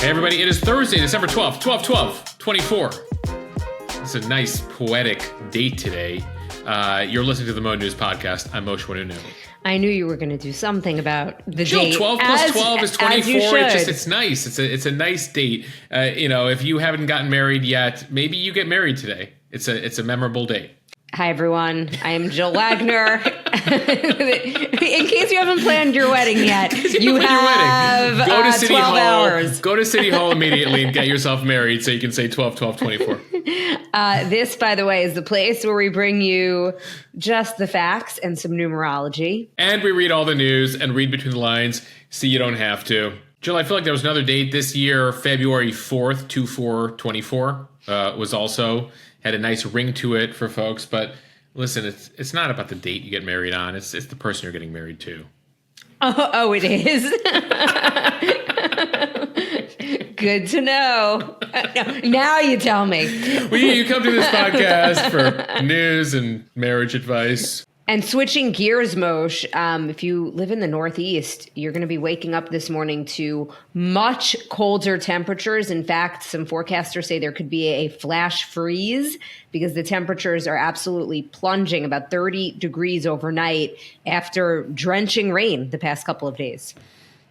Hey everybody, it is Thursday, December 12th, 24. It's a nice poetic date today. You're listening to the Mo News Podcast. I'm Moshe Wanunu. I knew you were going to do something about the Jill, date. 12 plus 12 is 24. It's nice. It's a nice date. If you haven't gotten married yet, maybe you get married today. It's a memorable date. Hi, everyone. I am Jill Wagner. In case you haven't planned your wedding yet, you have go to City 12 Hall, hours. Go to City Hall immediately and get yourself married so you can say 12, 12, 24. This, by the way, is the place where we bring you just the facts and some numerology. And we read all the news and read between the lines so you don't have to. Jill, I feel like there was another date this year, February 4th, 2424, was also had a nice ring to it for folks. But listen, it's not about the date you get married on. It's the person you're getting married to. Oh, it is? Good to know. Now you tell me. You come to this podcast for news and marriage advice. And switching gears, Moshe, if you live in the Northeast, you're going to be waking up this morning to much colder temperatures. In fact, some forecasters say there could be a flash freeze because the temperatures are absolutely plunging, about 30 degrees overnight after drenching rain the past couple of days.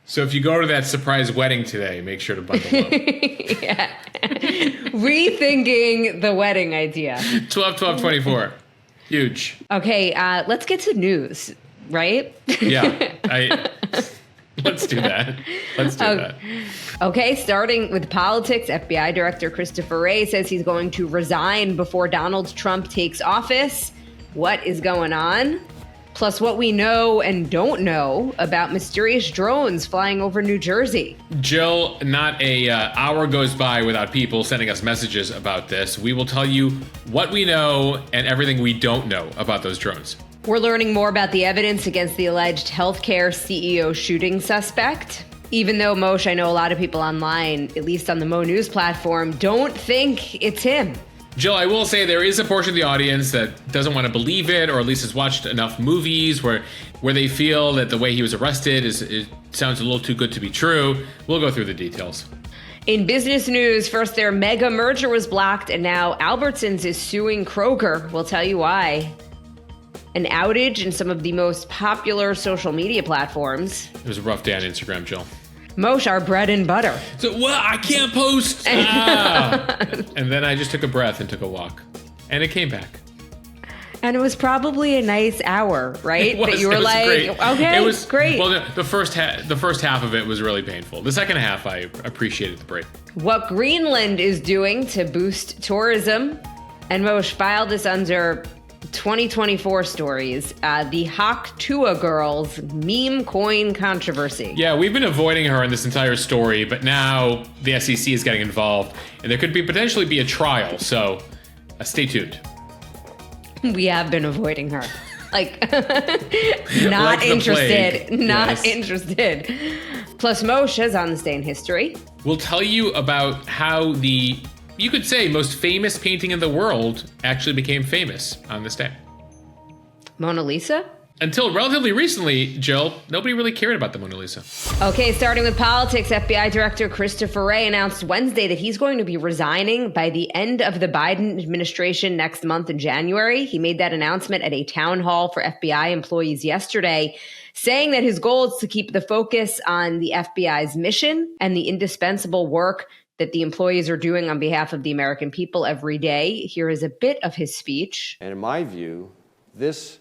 So if you go to that surprise wedding today, make sure to bundle up. Yeah. Rethinking the wedding idea. 12-12-24. Huge. Okay, let's get to news, right? Yeah, let's do that. That. Okay, starting with politics, FBI Director Christopher Wray says he's going to resign before Donald Trump takes office. What is going on? Plus what we know and don't know about mysterious drones flying over New Jersey. Jill, not an hour goes by without people sending us messages about this. We will tell you what we know and everything we don't know about those drones. We're learning more about the evidence against the alleged healthcare CEO shooting suspect. Even though, Moshe, I know a lot of people online, at least on the Mo News platform, don't think it's him. Jill, I will say there is a portion of the audience that doesn't want to believe it, or at least has watched enough movies where they feel that the way he was arrested it sounds a little too good to be true. We'll go through the details. In business news, first their Megamerger was blocked, and now Albertsons is suing Kroger. We'll tell you why. An outage in some of the most popular social media platforms. It was a rough day on Instagram, Jill. Moshe, our bread and butter. So, I can't post. And then I just took a breath and took a walk. And it came back. And it was probably a nice hour, right? It was, that you were like, great. Okay, it was great. Well, the first half of it was really painful. The second half, I appreciated the break. What Greenland is doing to boost tourism. And Moshe filed this under 2024 stories, the Tuah girls Memecoin controversy. Yeah, we've been avoiding her in this entire story, but now the SEC is getting involved, and there could potentially be a trial, so stay tuned. We have been avoiding her. Not like interested. Not interested. Plus, Moshe is on this day in history. We'll tell you about how you could say most famous painting in the world actually became famous on this day. Mona Lisa? Until relatively recently, Jill, nobody really cared about the Mona Lisa. Okay, starting with politics, FBI Director Christopher Wray announced Wednesday that he's going to be resigning by the end of the Biden administration next month in January. He made that announcement at a town hall for FBI employees yesterday, saying that his goal is to keep the focus on the FBI's mission and the indispensable work that the employees are doing on behalf of the American people every day. Here is a bit of his speech. And in my view, this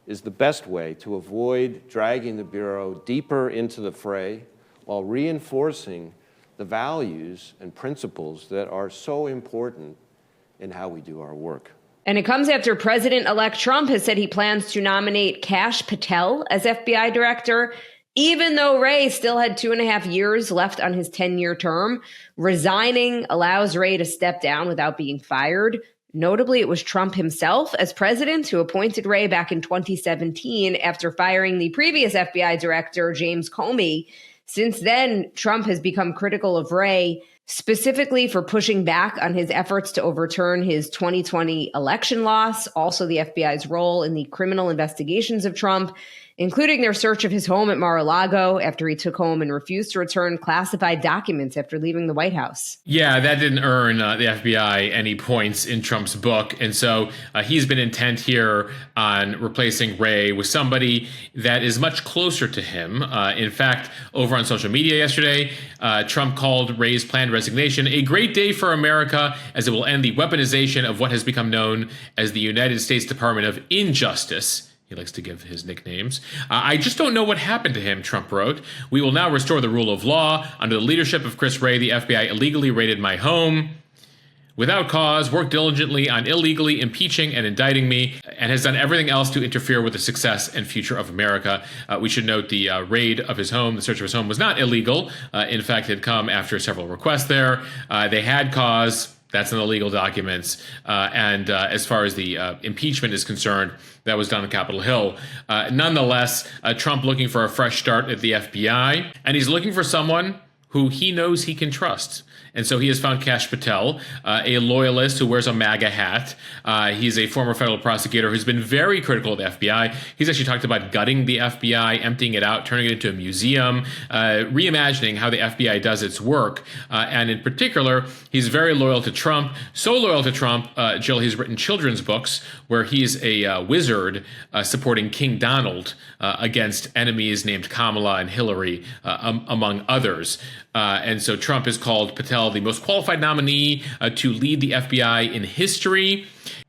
is the best way to avoid dragging the Bureau deeper into the fray while reinforcing the values and principles that are so important in how we do our work. And it comes after President-elect Trump has said he plans to nominate Kash Patel as FBI director, even though Wray still had 2.5 years left on his 10-year term. Resigning allows Wray to step down without being fired. Notably, it was Trump himself as president who appointed Wray back in 2017 after firing the previous FBI director, James Comey. Since then, Trump has become critical of Wray, specifically for pushing back on his efforts to overturn his 2020 election loss, also the FBI's role in the criminal investigations of Trump, including their search of his home at Mar-a-Lago after he took home and refused to return classified documents after leaving the White House. Yeah, that didn't earn the FBI any points in Trump's book. And so he's been intent here on replacing Wray with somebody that is much closer to him. In fact, over on social media yesterday, Trump called Wray's planned resignation a great day for America, as it will end the weaponization of what has become known as the United States Department of Injustice. He likes to give his nicknames. I just don't know what happened to him, Trump wrote. We will now restore the rule of law. Under the leadership of Chris Wray, the FBI illegally raided my home without cause, worked diligently on illegally impeaching and indicting me, and has done everything else to interfere with the success and future of America. We should note the raid of his home, the search of his home, was not illegal. In fact, it had come after several requests there. They had cause. That's in the legal documents. And as far as the impeachment is concerned, that was done on Capitol Hill. Nonetheless, Trump looking for a fresh start at the FBI, and he's looking for someone who he knows he can trust. And so he has found Kash Patel, a loyalist who wears a MAGA hat. He's a former federal prosecutor who's been very critical of the FBI. He's actually talked about gutting the FBI, emptying it out, turning it into a museum, reimagining how the FBI does its work. And in particular, he's very loyal to Trump. So loyal to Trump, Jill, he's written children's books where he's a wizard supporting King Donald against enemies named Kamala and Hillary, among others. And so Trump has called Patel the most qualified nominee to lead the FBI in history.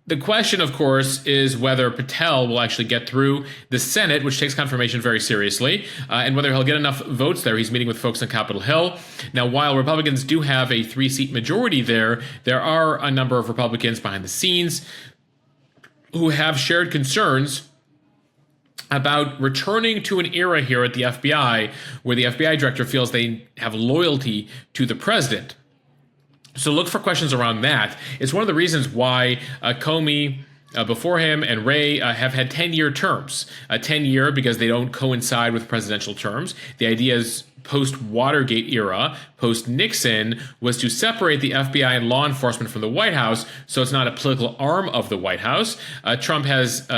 The question, of course, is whether Patel will actually get through the Senate, which takes confirmation very seriously, and whether he'll get enough votes there. He's meeting with folks on Capitol Hill. Now, while Republicans do have a 3-seat majority there are a number of Republicans behind the scenes who have shared concerns about returning to an era here at the FBI where the FBI director feels they have loyalty to the president. So look for questions around that. It's one of the reasons why Comey before him and Wray have had 10-year terms. 10-year because they don't coincide with presidential terms. The idea is post-Watergate era, post-Nixon, was to separate the FBI and law enforcement from the White House, so it's not a political arm of the White House. Trump has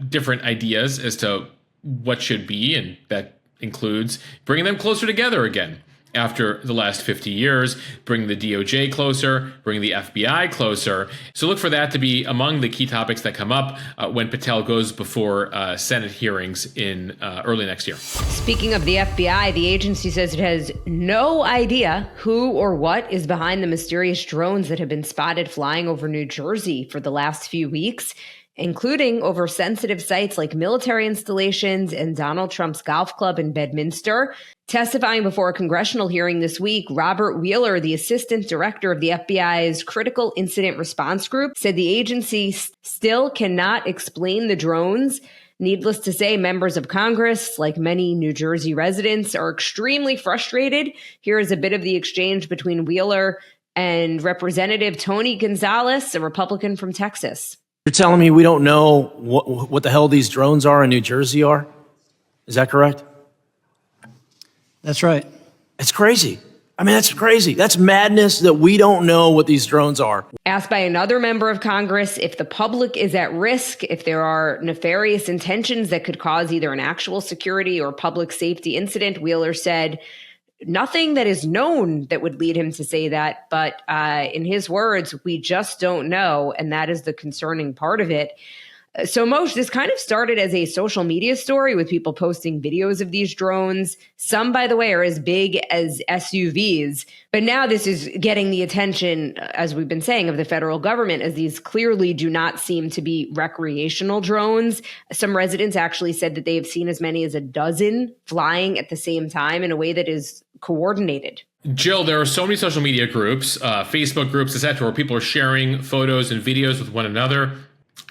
different ideas as to what should be, and that includes bringing them closer together again. After the last 50 years, bring the DOJ closer, bring the FBI closer. So look for that to be among the key topics that come up when Patel goes before Senate hearings in early next year. Speaking of the FBI, the agency says it has no idea who or what is behind the mysterious drones that have been spotted flying over New Jersey for the last few weeks, including over sensitive sites like military installations and Donald Trump's golf club in Bedminster. Testifying before a congressional hearing this week, Robert Wheeler, the assistant director of the FBI's Critical Incident Response Group, said the agency still cannot explain the drones. Needless to say, members of Congress, like many New Jersey residents, are extremely frustrated. Here is a bit of the exchange between Wheeler and Representative Tony Gonzalez, a Republican from Texas. You're telling me we don't know what the hell these drones are in New Jersey are? Is that correct? That's right. It's crazy. I mean, that's crazy. That's madness that we don't know what these drones are. Asked by another member of Congress if the public is at risk, if there are nefarious intentions that could cause either an actual security or public safety incident, Wheeler said, nothing that is known that would lead him to say that. But in his words, we just don't know. And that is the concerning part of it. So Moshe, this kind of started as a social media story with people posting videos of these drones. Some, by the way, are as big as SUVs. But now this is getting the attention, as we've been saying, of the federal government, as these clearly do not seem to be recreational drones. Some residents actually said that they have seen as many as a dozen flying at the same time in a way that is coordinated. Jill, there are so many social media groups, Facebook groups, etc., where people are sharing photos and videos with one another.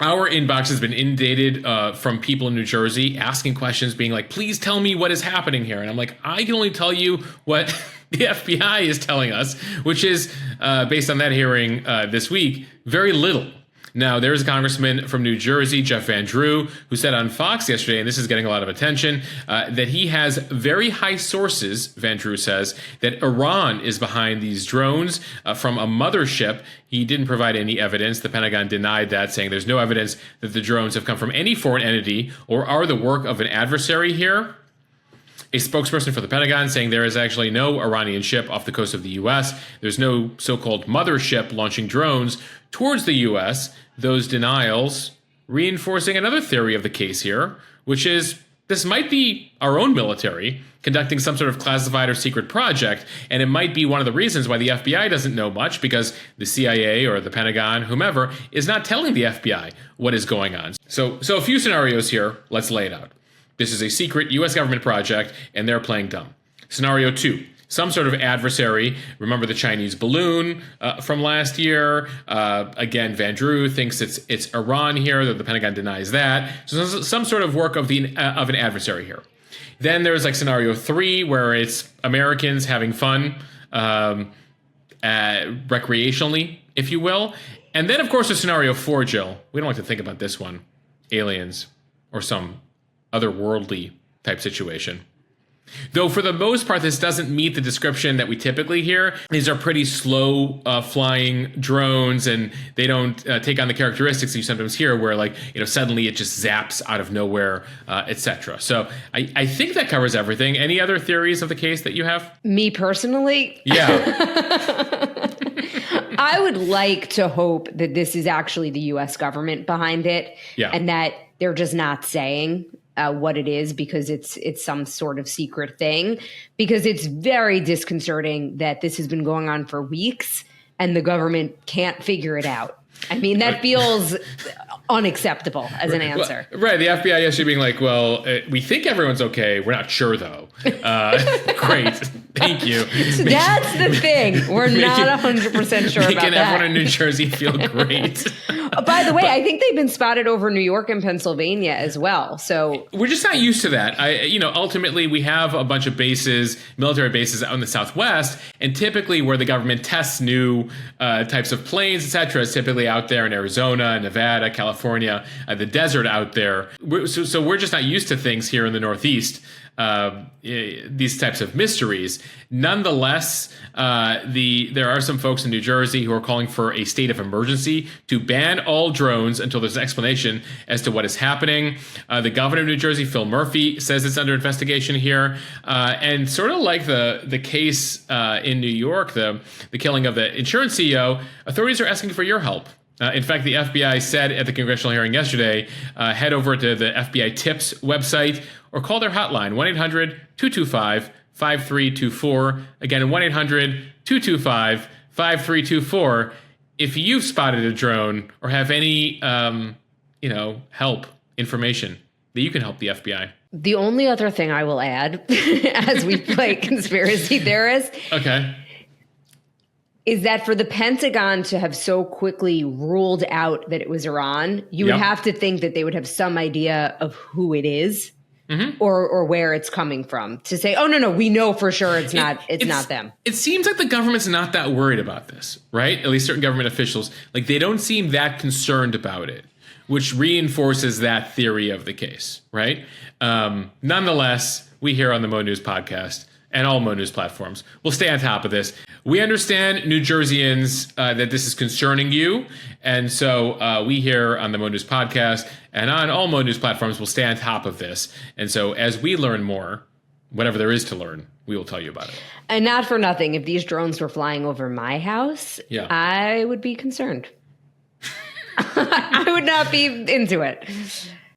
Our inbox has been inundated from people in New Jersey asking questions, being like, please tell me what is happening here. And I'm like, I can only tell you what the FBI is telling us, which is, based on that hearing this week, very little. Now, there is a congressman from New Jersey, Jeff Van Drew, who said on Fox yesterday, and this is getting a lot of attention, that he has very high sources, Van Drew says, that Iran is behind these drones from a mothership. He didn't provide any evidence. The Pentagon denied that, saying there's no evidence that the drones have come from any foreign entity or are the work of an adversary here. A spokesperson for the Pentagon saying there is actually no Iranian ship off the coast of the U.S. There's no so-called mothership launching drones towards the U.S. Those denials reinforcing another theory of the case here, which is this might be our own military conducting some sort of classified or secret project, and it might be one of the reasons why the FBI doesn't know much, because the CIA or the Pentagon, whomever, is not telling the FBI what is going on. So a few scenarios here. Let's lay it out. This is a secret U.S. government project, and they're playing dumb. Scenario 2, some sort of adversary. Remember the Chinese balloon from last year? Again, Van Drew thinks it's Iran here, though the Pentagon denies that. So some sort of work of an adversary here. Then there's like scenario 3, where it's Americans having fun recreationally, if you will. And then, of course, there's scenario 4, Jill. We don't like to think about this one. Aliens or some otherworldly type situation. Though for the most part, this doesn't meet the description that we typically hear. These are pretty slow flying drones, and they don't take on the characteristics you sometimes hear where, like, suddenly it just zaps out of nowhere, etc. So I think that covers everything. Any other theories of the case that you have? Me personally? Yeah. I would like to hope that this is actually the U.S. government behind it, and that they're just not saying what it is because it's some sort of secret thing, because it's very disconcerting that this has been going on for weeks and the government can't figure it out. I mean, that feels unacceptable as an answer. Well, right. The FBI yesterday being like, well, we think everyone's okay. We're not sure, though. Great. Thank you. So that's the thing. We're not 100% sure about that. Making everyone in New Jersey feel great. By the way, I think they've been spotted over New York and Pennsylvania as well. So we're just not used to that. Ultimately, we have a bunch of bases, military bases out in the Southwest, and typically where the government tests new types of planes, etc., is typically out there in Arizona, Nevada, California, the desert out there. So we're just not used to things here in the Northeast. These types of mysteries. Nonetheless, there are some folks in New Jersey who are calling for a state of emergency to ban all drones until there's an explanation as to what is happening. The governor of New Jersey, Phil Murphy, says it's under investigation here. And sort of like the case in New York, the killing of the insurance CEO, authorities are asking for your help. In fact, the FBI said at the congressional hearing yesterday, head over to the FBI Tips website or call their hotline, 1-800-225-5324. Again, 1-800-225-5324. If you've spotted a drone or have any, help, information that you can help the FBI. The only other thing I will add as we play conspiracy theorists. Okay. Is that for the Pentagon to have so quickly ruled out that it was Iran, you would have to think that they would have some idea of who it is or where it's coming from to say, oh, no, we know for sure it's not them. It seems like the government's not that worried about this, right? At least certain government officials, like they don't seem that concerned about it, which reinforces that theory of the case, right? Nonetheless, we here on the Mo News podcast and all Mo News platforms will stay on top of this. We understand, New Jerseyans, that this is concerning you. And so we here on the Mo News podcast and on all Mo News platforms will stay on top of this. And so as we learn more, whatever there is to learn, we will tell you about it. And not for nothing, if these drones were flying over my house, I would be concerned. I would not be into it.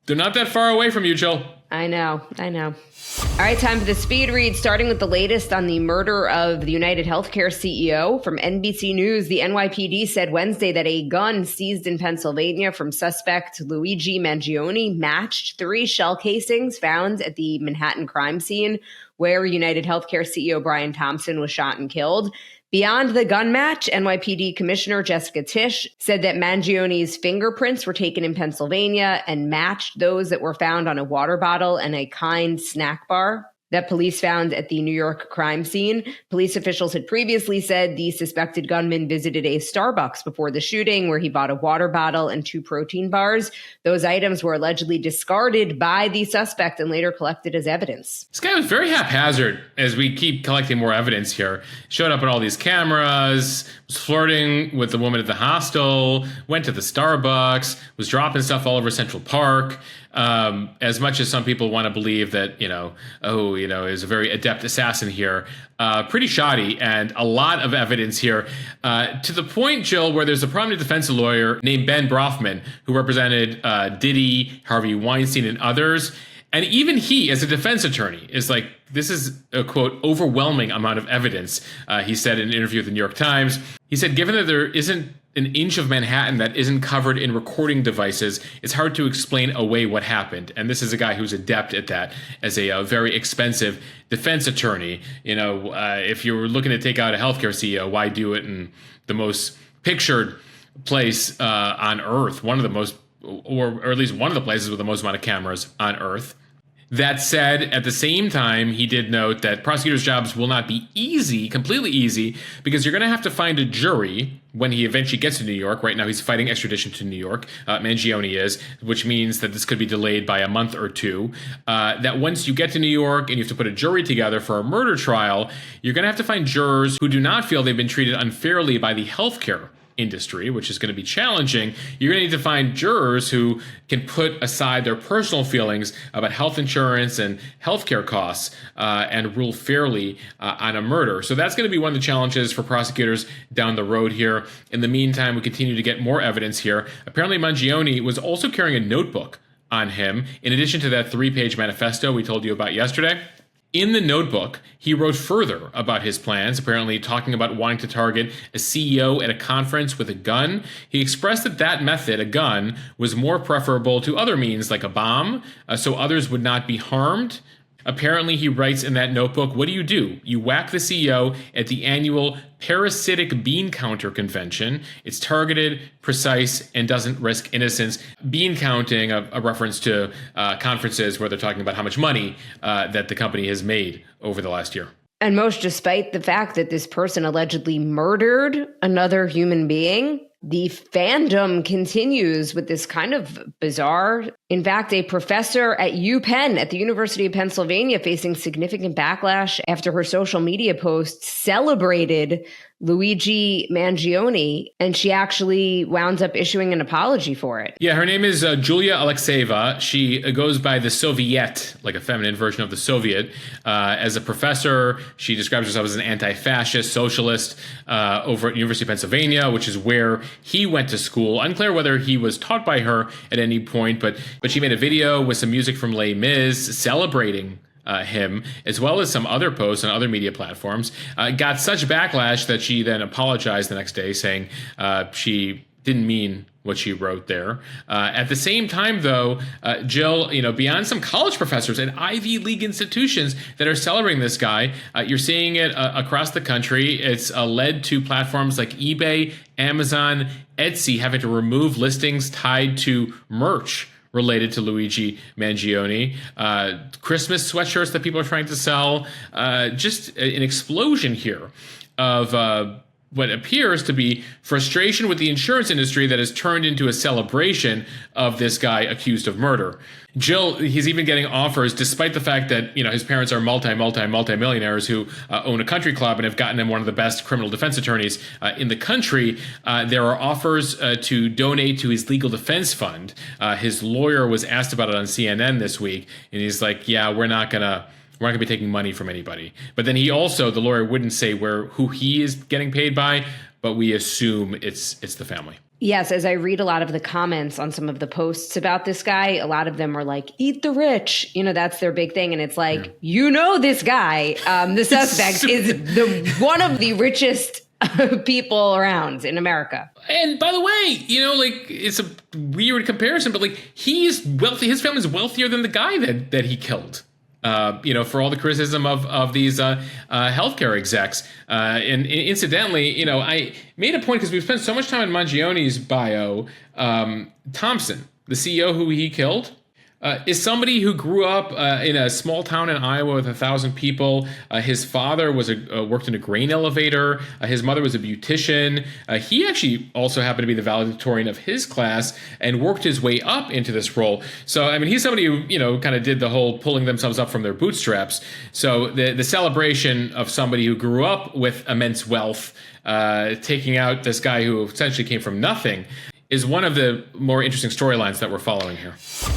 They're not that far away from you, Jill. I know. All right, time for the speed read, starting with the latest on the murder of the United Healthcare CEO. From NBC News, the NYPD said Wednesday that a gun seized in Pennsylvania from suspect Luigi Mangione matched 3 shell casings found at the Manhattan crime scene where United Healthcare CEO Brian Thompson was shot and killed. Beyond the gun match, NYPD Commissioner Jessica Tisch said that Mangione's fingerprints were taken in Pennsylvania and matched those that were found on a water bottle and a Kind snack bar that police found at the New York crime scene. Police officials had previously said the suspected gunman visited a Starbucks before the shooting, where he bought a water bottle and 2 protein bars. Those items were allegedly discarded by the suspect and later collected as evidence. This guy was very haphazard as we keep collecting more evidence here. Showed up on all these cameras, was flirting with the woman at the hostel, went to the Starbucks, was dropping stuff all over Central Park. As much as some people want to believe that, is a very adept assassin here, pretty shoddy, and a lot of evidence here, to the point, Jill, where there's a prominent defense lawyer named Ben Brofman who represented Diddy, Harvey Weinstein, and others. And even he, as a defense attorney, is like, this is a, quote, overwhelming amount of evidence, he said in an interview with the New York Times. He said, given that there isn't an inch of Manhattan that isn't covered in recording devices, it's hard to explain away what happened. And this is a guy who's adept at that as a very expensive defense attorney. If you're looking to take out a healthcare CEO, why do it in the most pictured place on Earth? One of the most, or at least one of the places with the most amount of cameras on Earth. That said, at the same time, he did note that prosecutors' jobs will not be easy, completely easy, because you're going to have to find a jury when he eventually gets to New York. Right now, he's fighting extradition to New York. Mangione is, which means that this could be delayed by a month or two. That once you get to New York and you have to put a jury together for a murder trial, you're going to have to find jurors who do not feel they've been treated unfairly by the healthcare industry, which is going to be challenging. You're going to need to find jurors who can put aside their personal feelings about health insurance and healthcare costs and rule fairly on a murder. So that's going to be one of the challenges for prosecutors down the road here. In the meantime, we continue to get more evidence here. Apparently, Mangione was also carrying a notebook on him, in addition to that 3-page manifesto we told you about yesterday. In the notebook, he wrote further about his plans, apparently talking about wanting to target a CEO at a conference with a gun. He expressed that method, a gun, was more preferable to other means like a bomb, so others would not be harmed. Apparently, he writes in that notebook, what do? You whack the CEO at the annual Parasitic Bean Counter Convention. It's targeted, precise, and doesn't risk innocence. Bean counting, a reference to conferences where they're talking about how much money that the company has made over the last year. And most despite the fact that this person allegedly murdered another human being, the fandom continues with this kind of bizarre. In fact, a professor at UPenn at the University of Pennsylvania facing significant backlash after her social media posts celebrated Luigi Mangione, and she actually wound up issuing an apology for it. Yeah, her name is Julia Alexeyeva. She goes by the Soviet, like a feminine version of the Soviet. As a professor, she describes herself as an anti-fascist socialist over at University of Pennsylvania, which is where he went to school. Unclear whether he was taught by her at any point, but she made a video with some music from Les Mis celebrating him, as well as some other posts on other media platforms. Got such backlash that she then apologized the next day, saying she didn't mean what she wrote there. At the same time, though, Jill, beyond some college professors at Ivy League institutions that are celebrating this guy, you're seeing it across the country. It's led to platforms like eBay, Amazon, Etsy having to remove listings tied to merch related to Luigi Mangione, Christmas sweatshirts that people are trying to sell, just an explosion here of what appears to be frustration with the insurance industry that has turned into a celebration of this guy accused of murder. Jill, he's even getting offers, despite the fact that his parents are multi-millionaires who own a country club and have gotten him one of the best criminal defense attorneys in the country. There are offers to donate to his legal defense fund. His lawyer was asked about it on CNN this week, and he's like, "Yeah, we're not gonna be taking money from anybody." But then the lawyer wouldn't say who he is getting paid by, but we assume it's the family. Yes, as I read a lot of the comments on some of the posts about this guy, a lot of them are like, eat the rich. That's their big thing. And it's like, this guy, the suspect, is one of the richest people around in America. And by the way, it's a weird comparison, but he's wealthy. His family's wealthier than the guy that he killed. For all the criticism of these healthcare execs. And incidentally, I made a point because we've spent so much time in Mangione's bio. Thompson, the CEO who he killed, is somebody who grew up in a small town in Iowa with 1,000 people. His father was worked in a grain elevator. His mother was a beautician. He actually also happened to be the valedictorian of his class and worked his way up into this role. So, I mean, he's somebody who, kind of did the whole pulling themselves up from their bootstraps. So the celebration of somebody who grew up with immense wealth, taking out this guy who essentially came from nothing, is one of the more interesting storylines that we're following here.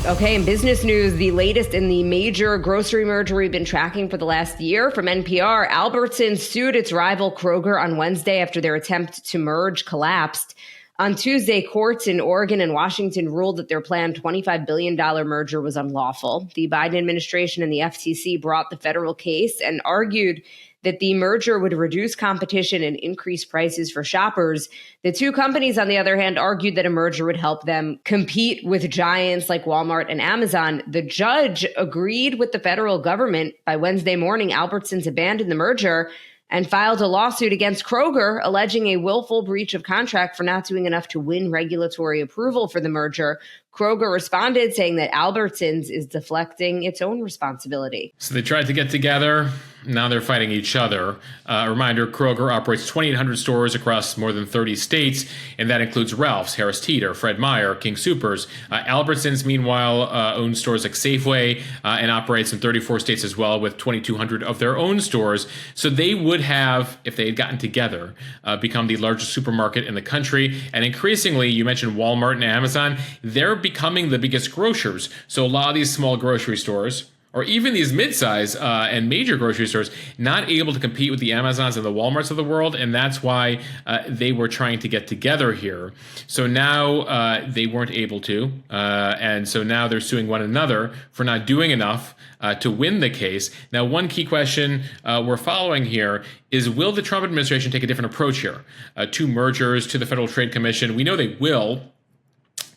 Okay, in business news, the latest in the major grocery merger we've been tracking for the last year. From NPR, Albertsons sued its rival Kroger on Wednesday after their attempt to merge collapsed. On Tuesday, courts in Oregon and Washington ruled that their planned $25 billion merger was unlawful. The Biden administration and the FTC brought the federal case and argued that the merger would reduce competition and increase prices for shoppers. The two companies, on the other hand, argued that a merger would help them compete with giants like Walmart and Amazon. The judge agreed with the federal government. By Wednesday morning, Albertsons abandoned the merger and filed a lawsuit against Kroger, alleging a willful breach of contract for not doing enough to win regulatory approval for the merger. Kroger responded, saying that Albertsons is deflecting its own responsibility. So they tried to get together. Now they're fighting each other. A reminder, Kroger operates 2,800 stores across more than 30 states, and that includes Ralph's, Harris Teeter, Fred Meyer, King Soopers. Albertsons, meanwhile, owns stores like Safeway and operates in 34 states as well, with 2,200 of their own stores. So they would have, if they had gotten together, become the largest supermarket in the country. And increasingly, you mentioned Walmart and Amazon, they're becoming the biggest grocers. So a lot of these small grocery stores, or even these mid-size and major grocery stores, not able to compete with the Amazons and the Walmarts of the world, and that's why they were trying to get together here. So now they weren't able to, and so now they're suing one another for not doing enough to win the case. Now, one key question we're following here is, will the Trump administration take a different approach here to mergers, to the Federal Trade Commission? We know they will.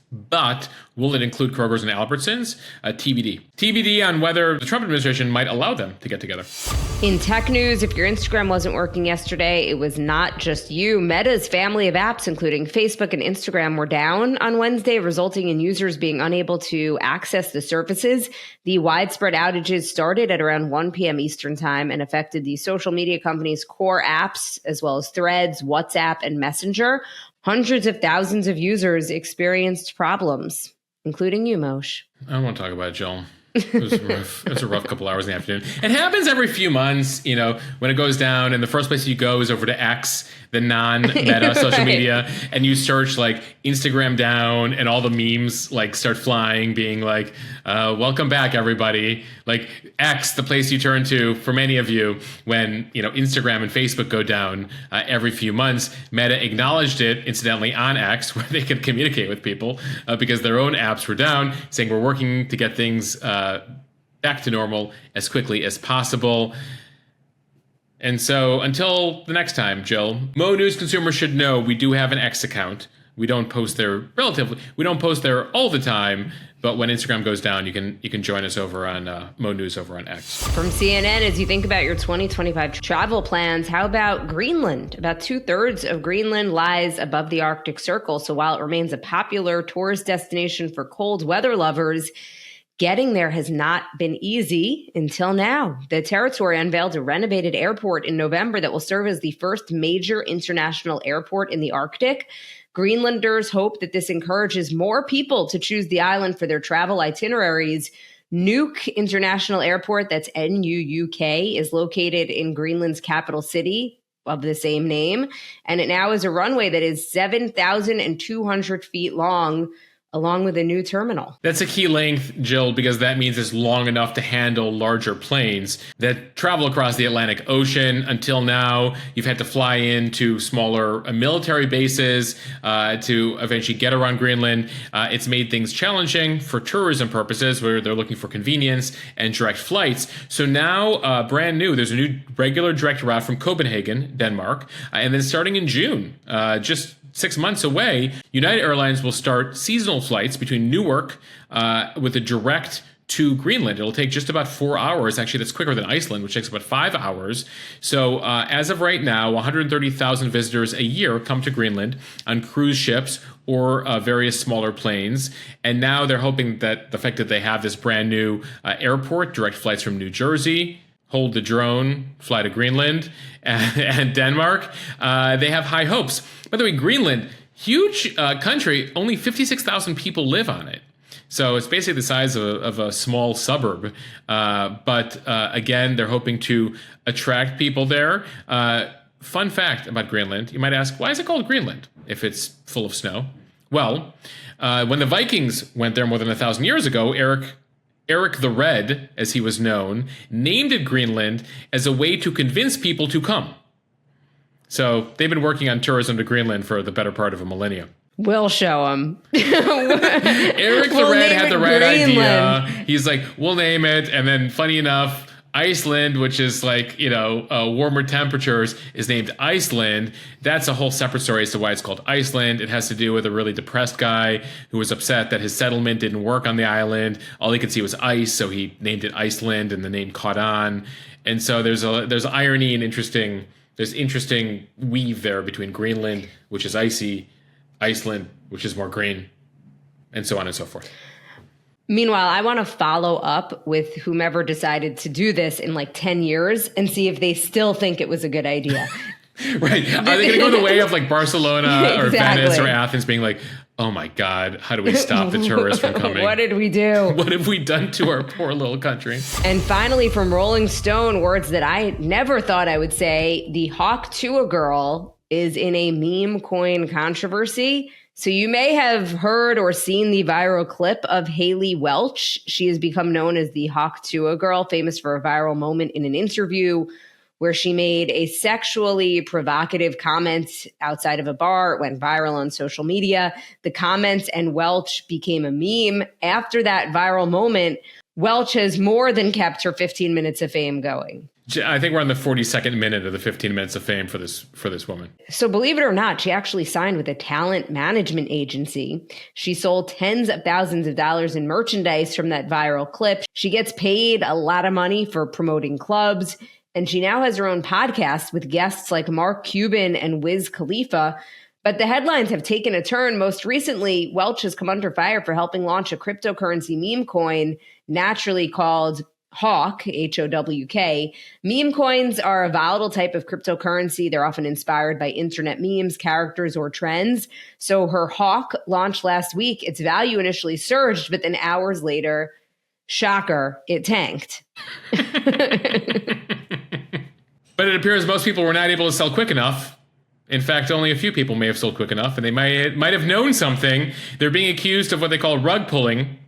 But will it include Kroger's and Albertsons? TBD. TBD on whether the Trump administration might allow them to get together. In tech news, if your Instagram wasn't working yesterday, it was not just you. Meta's family of apps, including Facebook and Instagram, were down on Wednesday, resulting in users being unable to access the services. The widespread outages started at around 1 p.m. Eastern time and affected the social media company's core apps, as well as Threads, WhatsApp, and Messenger. Hundreds of thousands of users experienced problems, including you, Moshe. I don't want to talk about it, Jill. It was rough. It was a rough couple hours in the afternoon. It happens every few months, when it goes down, and the first place you go is over to X, the non-meta social media, and you search like Instagram down, and all the memes like start flying, being like, welcome back, everybody. Like X, the place you turn to for many of you when, Instagram and Facebook go down every few months. Meta acknowledged it, incidentally, on X, where they could communicate with people because their own apps were down, saying we're working to get things back to normal as quickly as possible. And so until the next time, Jill, Mo News consumers should know we do have an X account. We don't post there all the time, but when Instagram goes down, you can join us over on Mo News over on X. From CNN, as you think about your 2025 travel plans, how about Greenland? About 2/3 of Greenland lies above the Arctic Circle. So while it remains a popular tourist destination for cold weather lovers, getting there has not been easy until now. The territory unveiled a renovated airport in November that will serve as the first major international airport in the Arctic. Greenlanders hope that this encourages more people to choose the island for their travel itineraries. Nuuk International Airport, that's Nuuk, is located in Greenland's capital city of the same name, and it now is a runway that is 7,200 feet long, along with a new terminal. That's a key length, Jill, because that means it's long enough to handle larger planes that travel across the Atlantic Ocean. Until now, you've had to fly into smaller military bases to eventually get around Greenland. It's made things challenging for tourism purposes, where they're looking for convenience and direct flights. So now, brand new, there's a new regular direct route from Copenhagen, Denmark, and then starting in June, just 6 months away, United Airlines will start seasonal flights between Newark with a direct to Greenland. It'll take just about 4 hours. Actually, that's quicker than Iceland, which takes about 5 hours. So as of right now, 130,000 visitors a year come to Greenland on cruise ships or various smaller planes. And now they're hoping that the fact that they have this brand new airport, direct flights from New Jersey, hold the drone, fly to Greenland and Denmark, they have high hopes. By the way, Greenland, huge country, only 56,000 people live on it. So it's basically the size of a small suburb. But again, they're hoping to attract people there. Fun fact about Greenland, you might ask, why is it called Greenland if it's full of snow? Well, when the Vikings went there more than 1,000 years ago, Eric the Red, as he was known, named it Greenland as a way to convince people to come. So they've been working on tourism to Greenland for the better part of a millennium. We'll show him. Eric the Red had the right idea. He's like, we'll name it. And then funny enough, Iceland, which is like, warmer temperatures, is named Iceland. That's a whole separate story as to why it's called Iceland. It has to do with a really depressed guy who was upset that his settlement didn't work on the island. All he could see was ice, so he named it Iceland, and the name caught on. And so there's irony and there's interesting weave there between Greenland, which is icy, Iceland, which is more green, and so on and so forth. Meanwhile, I want to follow up with whomever decided to do this in like 10 years and see if they still think it was a good idea. Right. Are they going to go the way of like Barcelona or Exactly. Venice or Athens being like, oh my God, how do we stop the tourists from coming? What did we do? What have we done to our poor little country? And finally, from Rolling Stone, words that I never thought I would say, the Hawk Tuah girl is in a Memecoin controversy. So you may have heard or seen the viral clip of Haley Welch. She has become known as the Hawk Tuah girl, famous for a viral moment in an interview where she made a sexually provocative comment outside of a bar. It went viral on social media. The comments and Welch became a meme. After that viral moment, Welch has more than kept her 15 minutes of fame going. I think we're on the 42nd minute of the 15 minutes of fame for this woman. So believe it or not, she actually signed with a talent management agency. She sold tens of thousands of dollars in merchandise from that viral clip. She gets paid a lot of money for promoting clubs. And she now has her own podcast with guests like Mark Cuban and Wiz Khalifa. But the headlines have taken a turn. Most recently, Welch has come under fire for helping launch a cryptocurrency meme coin, naturally called Hawk, H-O-W-K. Meme coins are a volatile type of cryptocurrency. They're often inspired by internet memes, characters, or trends. So her Hawk launched last week. Its value initially surged, but then hours later, shocker, it tanked. But it appears most people were not able to sell quick enough. In fact, only a few people may have sold quick enough, and they might have known something. They're being accused of what they call rug pulling,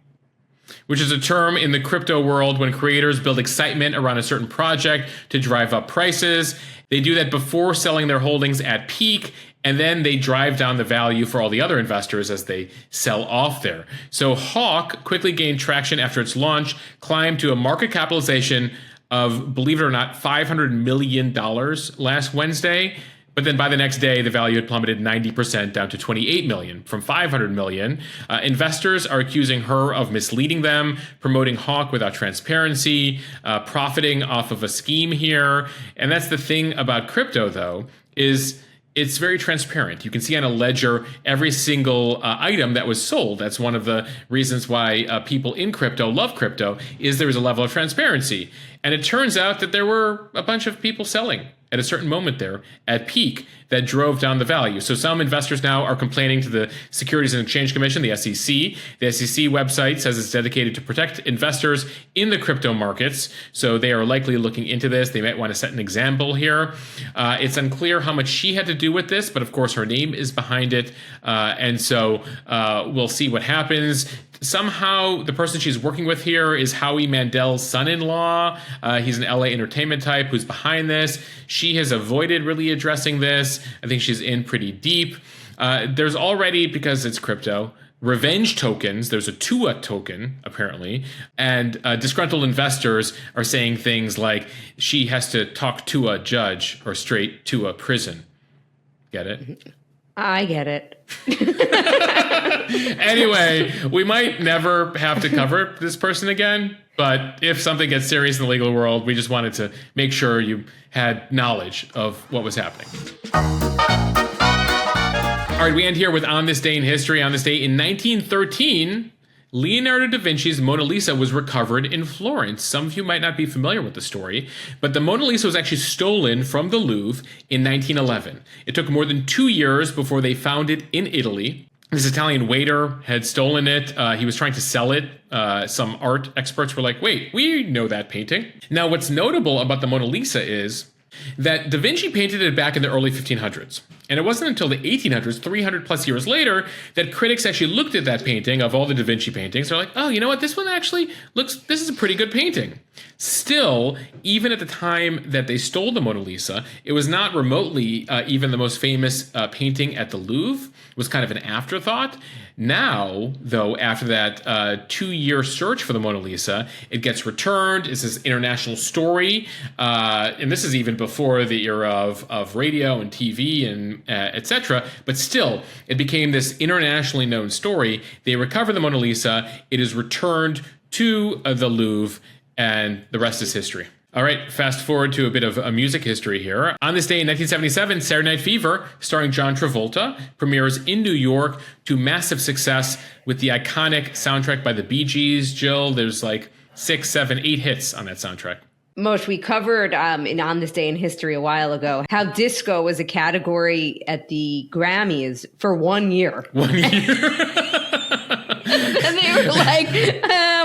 which is a term in the crypto world when creators build excitement around a certain project to drive up prices. They do that before selling their holdings at peak, and then they drive down the value for all the other investors as they sell off there. So Hawk quickly gained traction after its launch, climbed to a market capitalization of, believe it or not, $500 million last Wednesday. But then by the next day, the value had plummeted 90% down to $28 million from $500 million. Investors are accusing her of misleading them, promoting Hawk without transparency, profiting off of a scheme here. And that's the thing about crypto, though, is it's very transparent. You can see on a ledger every single item that was sold. That's one of the reasons why people in crypto love crypto, is there is a level of transparency. And it turns out that there were a bunch of people selling at a certain moment there at peak that drove down the value. So some investors now are complaining to the Securities and Exchange Commission, the SEC. The SEC website says it's dedicated to protect investors in the crypto markets. So they are likely looking into this. They might want to set an example here. It's unclear how much she had to do with this, but of course her name is behind it. And so we'll see what happens. Somehow the person she's working with here is Howie Mandel's son-in-law. He's an LA entertainment type who's behind this. She has avoided really addressing this. I think she's in pretty deep. There's already, because it's crypto, revenge tokens. There's a Tuah token, apparently. And disgruntled investors are saying things like, she has to talk to a judge or straight to a prison. Get it? I get it. Anyway, we might never have to cover this person again, but if something gets serious in the legal world, we just wanted to make sure you had knowledge of what was happening. All right, we end here with On This Day in History. On this day in 1913, Leonardo da Vinci's Mona Lisa was recovered in Florence. Some of you might not be familiar with the story, but the Mona Lisa was actually stolen from the Louvre in 1911. It took more than 2 years before they found it in Italy. This Italian waiter had stolen it. He was trying to sell it. Some art experts were like, wait, we know that painting. Now, what's notable about the Mona Lisa is that Da Vinci painted it back in the early 1500s. And it wasn't until the 1800s, 300 plus years later, that critics actually looked at that painting of all the Da Vinci paintings. They're like, oh, you know what? This one actually this is a pretty good painting. Still, even at the time that they stole the Mona Lisa, it was not remotely even the most famous painting at the Louvre. It was kind of an afterthought. Now, though, after that 2-year search for the Mona Lisa, it gets returned. It's this international story. And this is even before the era of radio and TV and etc. But still, it became this internationally known story. They recover the Mona Lisa. It is returned to the Louvre, and the rest is history. All right, fast forward to a bit of music history here. On this day in 1977, Saturday Night Fever, starring John Travolta, premieres in New York to massive success with the iconic soundtrack by the Bee Gees. Jill, there's like 6, 7, 8 hits on that soundtrack. Moshe, we covered On This Day in History a while ago how disco was a category at the Grammys for 1 year. 1 year. And they were like,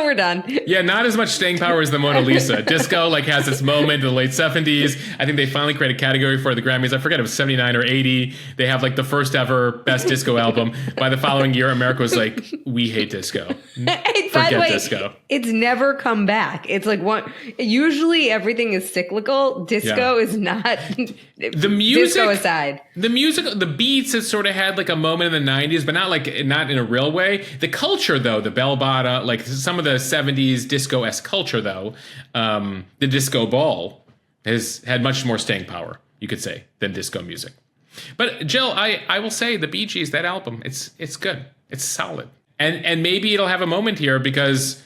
we're done. Yeah, not as much staying power as the Mona Lisa. Disco has its moment in the late 70s. I think they finally created a category for the Grammys. I forget if it was 79 or 80. They have the first ever best disco album. By the following year, America was like, we hate disco. Forget disco. It's never come back. It's usually everything is cyclical. Disco is not. The music, disco aside. The beats has sort of had a moment in the 90s, but not in a real way. The culture, though, the bell bottom, some of the 70s disco-esque culture, though, the disco ball has had much more staying power, you could say, than disco music. But Jill, I will say the Bee Gees, that album, it's good. It's solid. And maybe it'll have a moment here because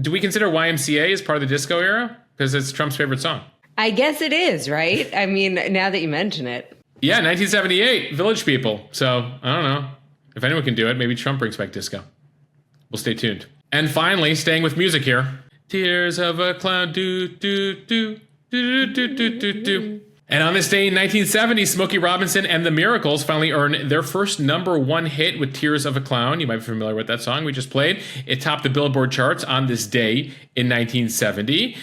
do we consider YMCA as part of the disco era? Because it's Trump's favorite song. I guess it is, right? I mean, now that you mention it. Yeah, 1978, Village People. So, I don't know. If anyone can do it, maybe Trump brings back disco. We'll stay tuned. And finally, staying with music here. Tears of a Clown, do, do, do, do, do, do, do, do. And on this day in 1970, Smokey Robinson and the Miracles finally earned their first #1 hit with Tears of a Clown. You might be familiar with that song we just played. It topped the Billboard charts on this day in 1970.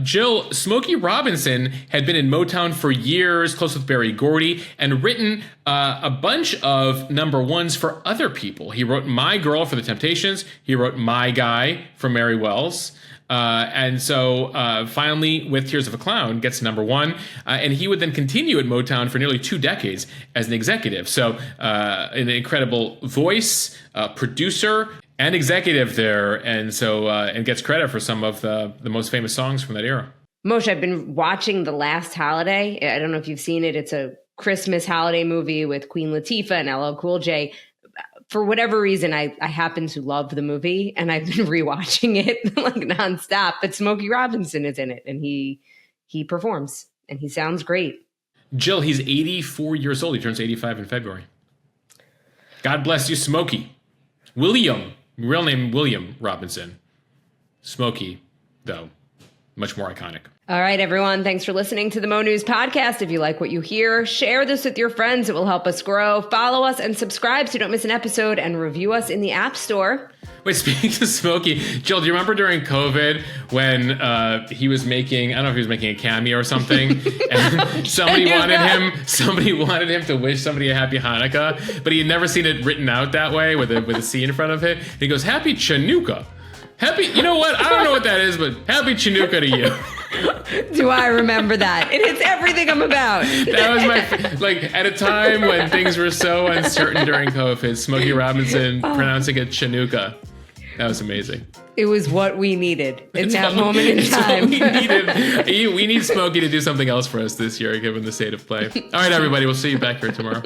Jill, Smokey Robinson had been in Motown for years, close with Berry Gordy, and written a bunch of #1s for other people. He wrote My Girl for the Temptations. He wrote My Guy for Mary Wells. And so finally, with Tears of a Clown, gets #1. And he would then continue at Motown for nearly 2 decades as an executive. So an incredible voice, producer, and executive there. And so and gets credit for some of the most famous songs from that era. Moshe, I've been watching The Last Holiday. I don't know if you've seen it. It's a Christmas holiday movie with Queen Latifah and LL Cool J. For whatever reason, I happen to love the movie, and I've been rewatching it nonstop. But Smokey Robinson is in it, and he performs, and he sounds great. Jill, he's 84 years old. He turns 85 in February. God bless you, Smokey. William, real name William Robinson. Smokey, though, much more iconic. All right, everyone. Thanks for listening to the Mo News Podcast. If you like what you hear, share this with your friends. It will help us grow. Follow us and subscribe so you don't miss an episode, and review us in the App Store. Wait, speaking of Smokey, Jill, do you remember during COVID when he was making, I don't know if he was making a cameo or something, and somebody wanted him to wish somebody a happy Hanukkah, but he had never seen it written out that way with a C in front of it. He goes, Happy Chanukah. You know what? I don't know what that is, but Happy Chanukah to you. Do I remember that? It hits everything I'm about. That was at a time when things were so uncertain during COVID, Smokey Robinson pronouncing it Chanukah. That was amazing. It was what we needed in that moment in time. We need Smokey to do something else for us this year, given the state of play. All right, everybody, we'll see you back here tomorrow.